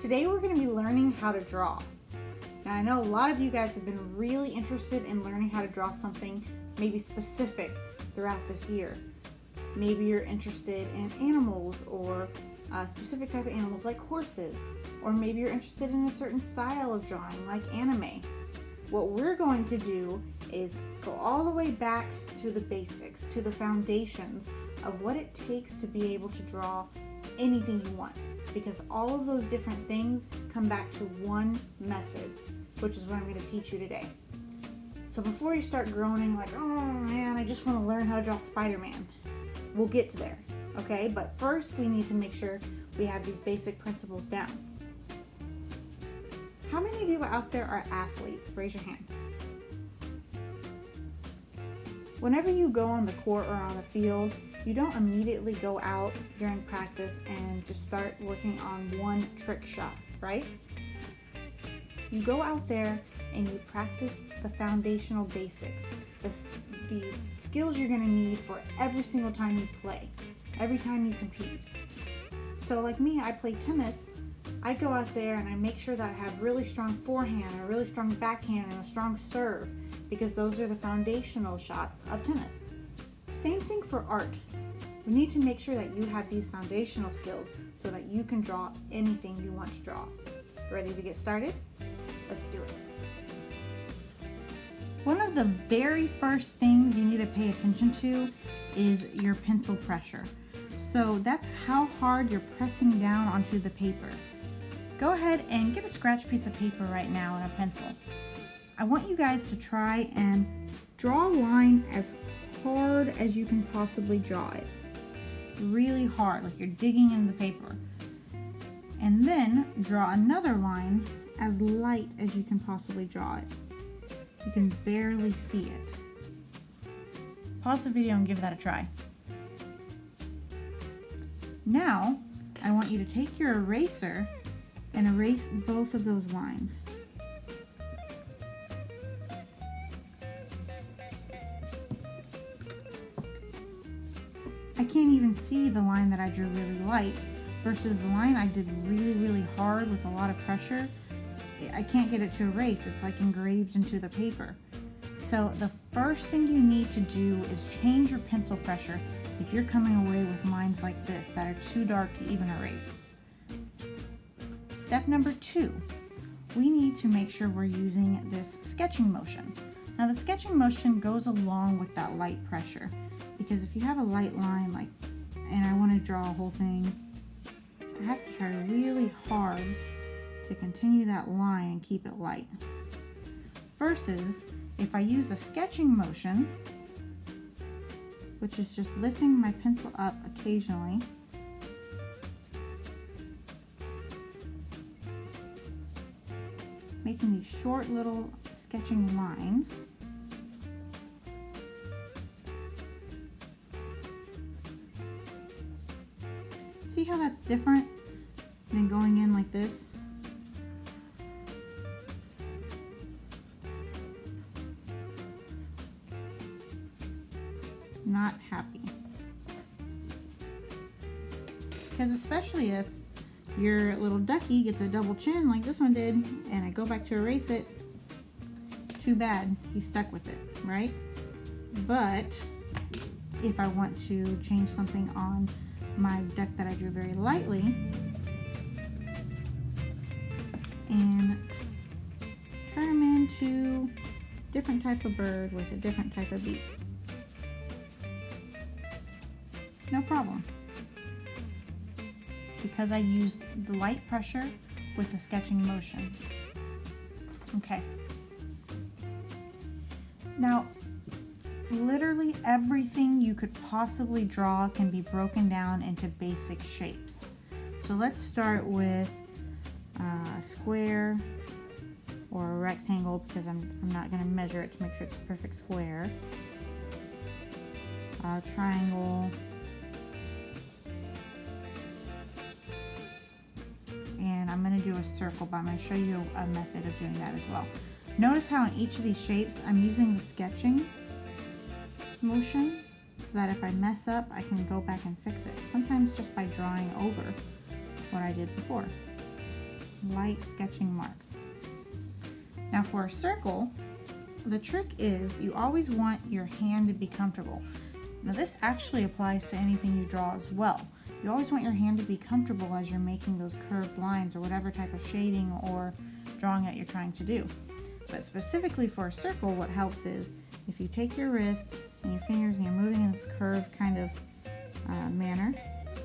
Today we're going to be learning how to draw. Now I know a lot of you guys have been really interested in learning how to draw something maybe specific throughout this year. Maybe you're interested in animals or a specific type of animals like horses, or maybe you're interested in a certain style of drawing like anime. What we're going to do is go all the way back to the basics, to the foundations of what it takes to be able to draw anything you want, because all of those different things come back to one method, which is what I'm going to teach you today. So before you start groaning like, oh man, I just want to learn how to draw Spider-Man, we'll get to there, okay? But first we need to make sure we have these basic principles down. How many of you out there are athletes? Raise your hand. Whenever you go on the court or on the field, you don't immediately go out during practice and just start working on one trick shot, right? You go out there and you practice the foundational basics, the skills you're going to need for every single time you play, every time you compete. So like me, I play tennis. I go out there and I make sure that I have really strong forehand, a really strong backhand, and a strong serve, because those are the foundational shots of tennis. Same thing for art. We need to make sure that you have these foundational skills so that you can draw anything you want to draw. Ready to get started? Let's do it. One of the very first things you need to pay attention to is your pencil pressure. So that's how hard you're pressing down onto the paper. Go ahead and get a scratch piece of paper right now and a pencil. I want you guys to try and draw a line as hard as you can possibly draw it. Really hard, like you're digging in the paper. And then draw another line as light as you can possibly draw it. You can barely see it. Pause the video and give that a try. Now, I want you to take your eraser and erase both of those lines. I can't even see the line that I drew really light versus the line I did really hard with a lot of pressure. I can't get it to erase. It's like engraved into the paper. So the first thing you need to do is change your pencil pressure if you're coming away with lines like this that are too dark to even erase. Step number 2, we need to make sure we're using this sketching motion. Now the sketching motion goes along with that light pressure, because if you have a light line and I want to draw a whole thing, I have to try really hard to continue that line and keep it light. Versus if I use a sketching motion, which is just lifting my pencil up occasionally, making these short little sketching lines. See how that's different than going in like this? Not happy. Because especially if your little ducky gets a double chin like this one did, and I go back to erase it, too bad, he's stuck with it, right? But if I want to change something on my duck that I drew very lightly and turn him into a different type of bird with a different type of beak, no problem, because I used the light pressure with the sketching motion. Okay. Now, literally everything you could possibly draw can be broken down into basic shapes. So let's start with a square or a rectangle, because I'm not going to measure it to make sure it's a perfect square. A triangle. And I'm going to do a circle, but I'm going to show you a method of doing that as well. Notice how in each of these shapes I'm using the sketching motion so that if I mess up, I can go back and fix it. Sometimes just by drawing over what I did before. light sketching marks. Now for a circle, the trick is you always want your hand to be comfortable. Now this actually applies to anything you draw as well. You always want your hand to be comfortable as you're making those curved lines or whatever type of shading or drawing that you're trying to do. But specifically for a circle, what helps is if you take your wrist and your fingers and you're moving in this curved kind of manner,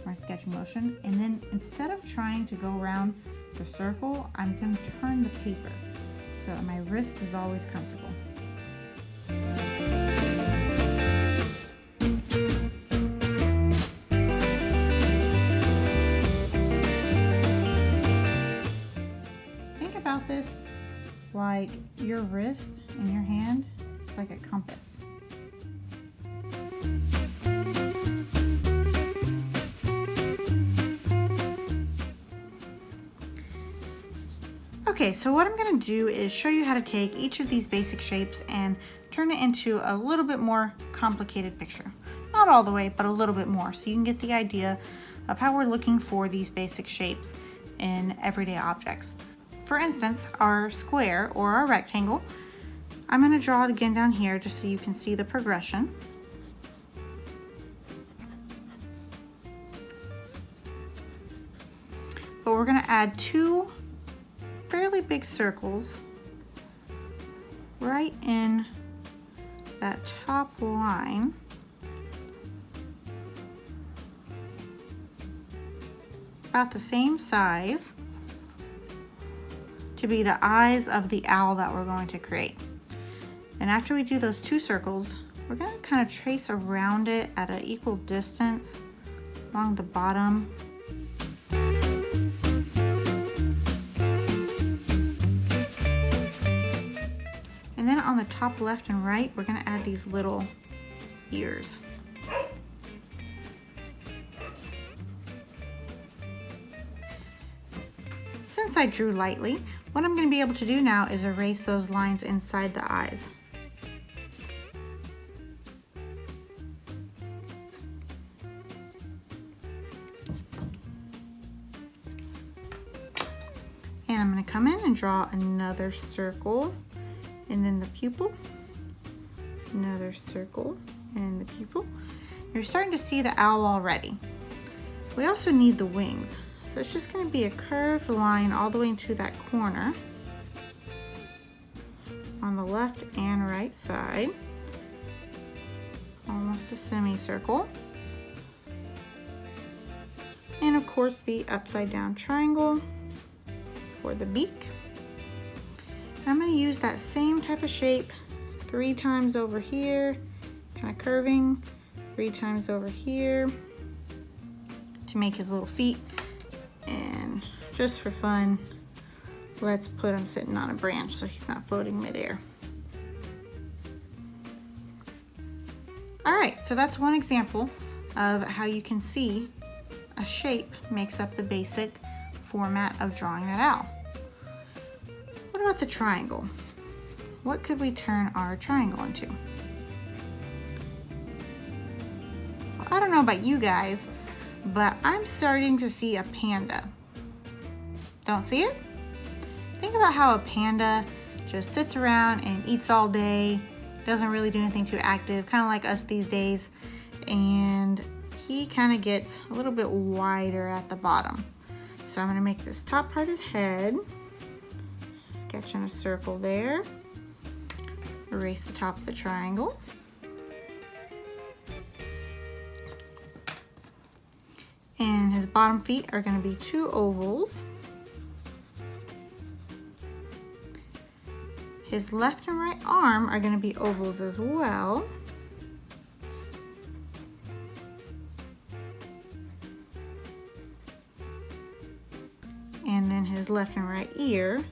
my sketching motion, and then instead of trying to go around the circle, I'm going to turn the paper so that my wrist is always comfortable. Think about this like your wrist and your hand is like a compass. Okay, so what I'm going to do is show you how to take each of these basic shapes and turn it into a little bit more complicated picture. Not all the way, but a little bit more, so you can get the idea of how we're looking for these basic shapes in everyday objects. For instance, our square or our rectangle, I'm going to draw it again down here just so you can see the progression. But we're going to add two fairly big circles right in that top line. About the same size to be the eyes of the owl that we're going to create. And after we do those two circles, we're going to kind of trace around it at an equal distance along the bottom. And then on the top left and right, we're going to add these little ears. Since I drew lightly, what I'm going to be able to do now is erase those lines inside the eyes. And I'm going to come in and draw another circle. And then the pupil, another circle, and the pupil. You're starting to see the owl already. We also need the wings. So it's just going to be a curved line all the way into that corner on the left and right side. Almost a semicircle. And of course the upside down triangle for the beak. I'm going to use that same type of shape 3 times over here, kind of curving, 3 times over here to make his little feet. And just for fun, let's put him sitting on a branch so he's not floating midair. All right, so that's one example of how you can see a shape makes up the basic format of drawing that owl. What about the triangle? What could we turn our triangle into? Well, I don't know about you guys, but I'm starting to see a panda. Don't see it? Think about how a panda just sits around and eats all day, doesn't really do anything too active, kind of like us these days, and he kind of gets a little bit wider at the bottom. So I'm going to make this top part his head. Sketching a circle there. Erase the top of the triangle. And his bottom feet are going to be 2 ovals. His left and right arm are going to be ovals as well. And then his left and right ear,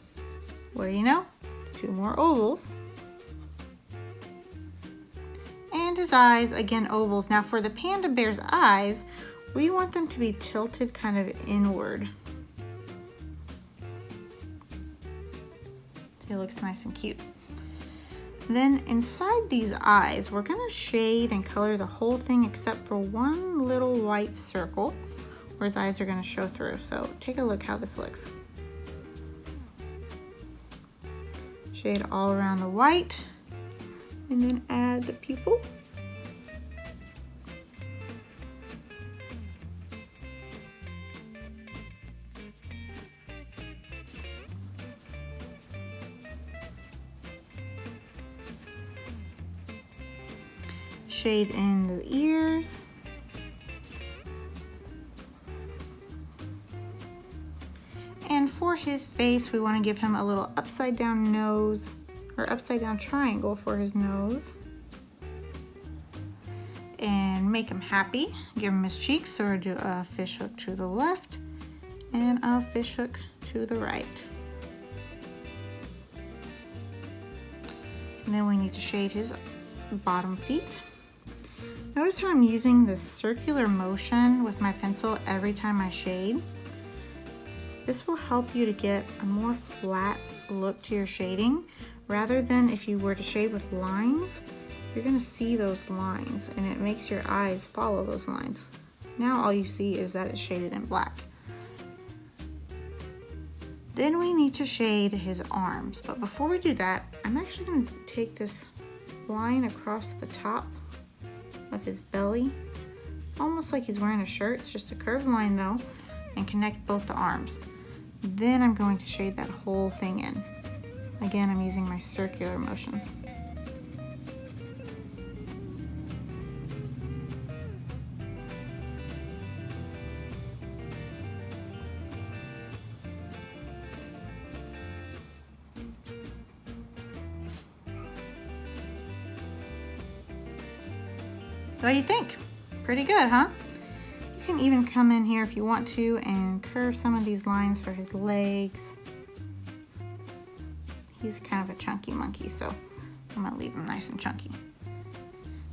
what do you know? 2 more ovals. And his eyes, again, ovals. Now for the panda bear's eyes, we want them to be tilted kind of inward. It looks nice and cute. Then inside these eyes, we're gonna shade and color the whole thing except for one little white circle where his eyes are gonna show through. So take a look how this looks. Shade all around the white, and then add the pupil. Shade in the ears. And for his face, we want to give him a little upside down nose, or upside down triangle for his nose. And make him happy. Give him his cheeks, so we'll do a fish hook to the left and a fish hook to the right. And then we need to shade his bottom feet. Notice how I'm using this circular motion with my pencil every time I shade. This will help you to get a more flat look to your shading, rather than if you were to shade with lines, you're gonna see those lines and it makes your eyes follow those lines. Now all you see is that it's shaded in black. Then we need to shade his arms, but before we do that, I'm actually gonna take this line across the top of his belly, almost like he's wearing a shirt. It's just a curved line though, and connect both the arms. Then I'm going to shade that whole thing in. Again, I'm using my circular motions. What do you think? Pretty good, huh? You can even come in here if you want to and curve some of these lines for his legs. He's kind of a chunky monkey, so I'm gonna leave him nice and chunky.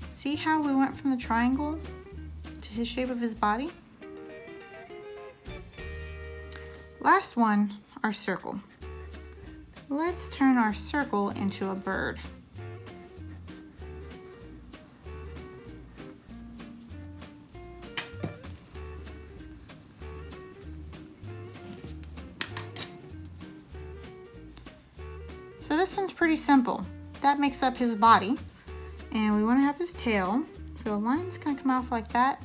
See how we went from the triangle to his shape of his body? Last one, our circle. Let's turn our circle into a bird. So this one's pretty simple. That makes up his body, and we want to have his tail. So a line's gonna come off like that,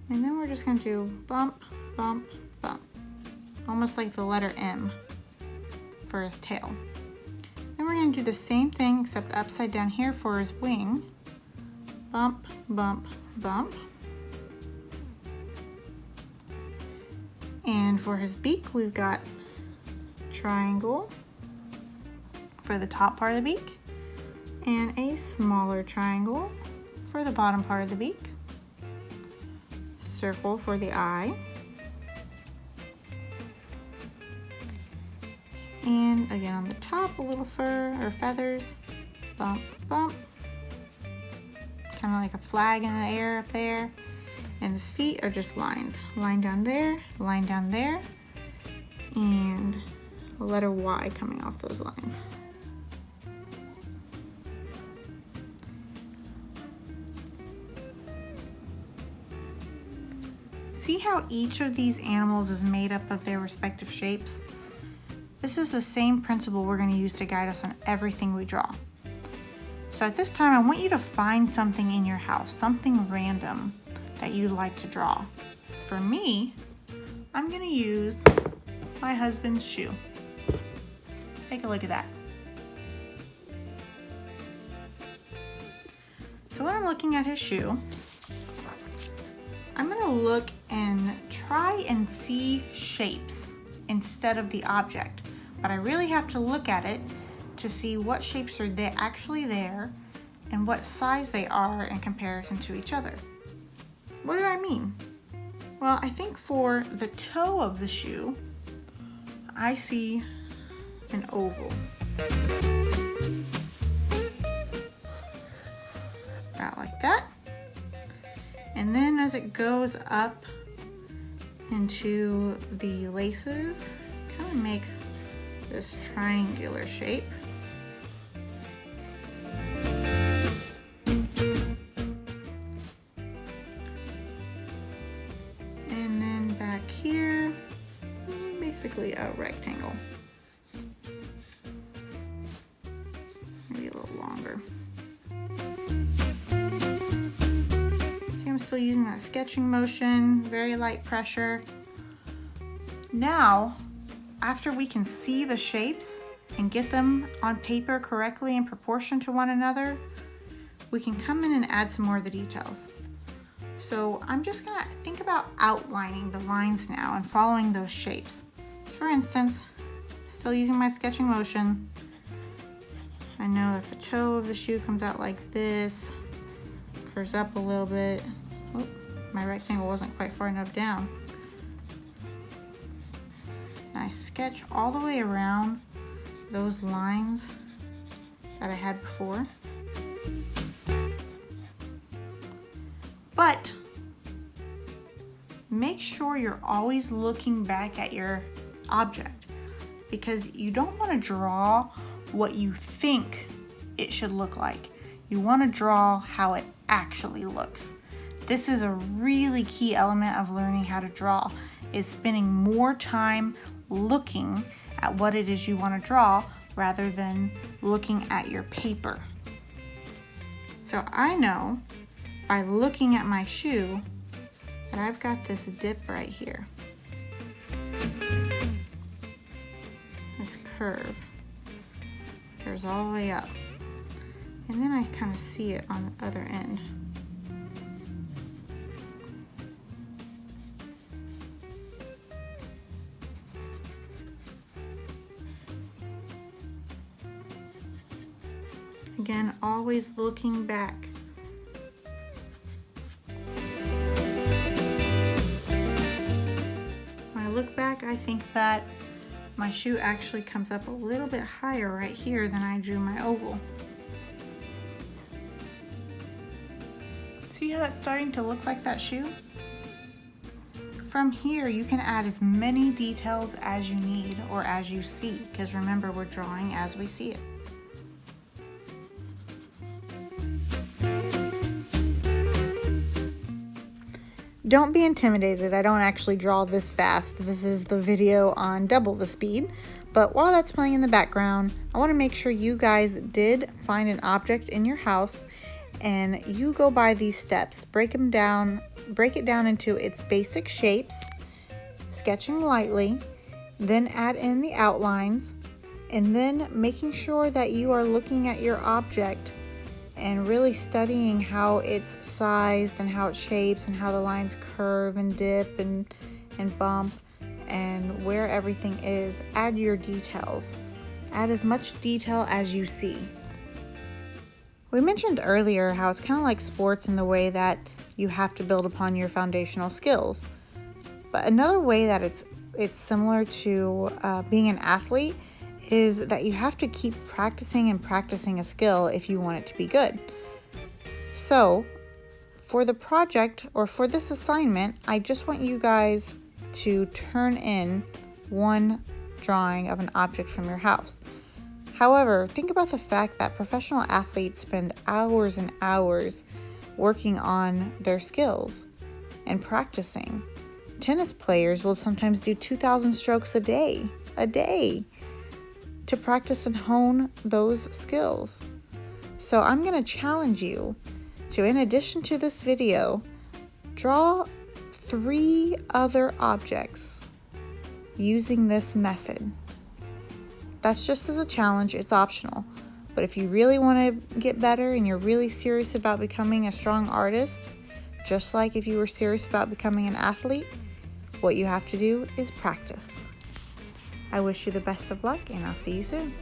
and then we're just gonna do bump, bump, bump, almost like the letter M for his tail. Then we're gonna do the same thing except upside down here for his wing. Bump, bump, bump. And for his beak, we've got triangle for the top part of the beak, and a smaller triangle for the bottom part of the beak, circle for the eye, and again on the top a little fur or feathers, bump, bump, kind of like a flag in the air up there, and his feet are just lines, line down there, and a letter Y coming off those lines. See how each of these animals is made up of their respective shapes? This is the same principle we're going to use to guide us on everything we draw. So at this time, I want you to find something in your house, something random that you'd like to draw. For me, I'm going to use my husband's shoe. Take a look at that. So when I'm looking at his shoe, I'm gonna look and try and see shapes instead of the object. But I really have to look at it to see what shapes are actually there and what size they are in comparison to each other. What do I mean? Well, I think for the toe of the shoe, I see an oval. About like that. And then as it goes up into the laces, kind of makes this triangular shape. And then back here, basically a rectangle. little longer. See, I'm still using that sketching motion, very light pressure. Now, after we can see the shapes and get them on paper correctly in proportion to one another, we can come in and add some more of the details. So I'm just gonna think about outlining the lines now and following those shapes. For instance, still using my sketching motion, I know that the toe of the shoe comes out like this, curves up a little bit. Oh, my rectangle wasn't quite far enough down. And I sketch all the way around those lines that I had before. But make sure you're always looking back at your object, because you don't want to draw what you think it should look like. You want to draw how it actually looks. This is a really key element of learning how to draw, is spending more time looking at what it is you want to draw rather than looking at your paper. So I know by looking at my shoe that I've got this dip right here. This curve goes all the way up. And then I kind of see it on the other end. Again, always looking back. When I look back, I think that my shoe actually comes up a little bit higher right here than I drew my oval. See how that's starting to look like that shoe? From here, you can add as many details as you need or as you see, because remember, we're drawing as we see it. Don't be intimidated, I don't actually draw this fast. This is the video on double the speed. But while that's playing in the background, I want to make sure you guys did find an object in your house and you go by these steps. Break it down into its basic shapes, sketching lightly, then add in the outlines, and then making sure that you are looking at your object and really studying how it's sized and how it shapes and how the lines curve and dip and bump and where everything is. Add your details. Add as much detail as you see. We mentioned earlier how it's kind of like sports in the way that you have to build upon your foundational skills. But another way that it's similar to being an athlete is that you have to keep practicing and practicing a skill if you want it to be good. So for the project or for this assignment, I just want you guys to turn in one drawing of an object from your house. However, think about the fact that professional athletes spend hours and hours working on their skills and practicing. Tennis players will sometimes do 2,000 strokes a day to practice and hone those skills. So I'm going to challenge you to, in addition to this video, draw 3 other objects using this method. That's just as a challenge, it's optional. But if you really want to get better and you're really serious about becoming a strong artist, just like if you were serious about becoming an athlete, what you have to do is practice. I wish you the best of luck, and I'll see you soon.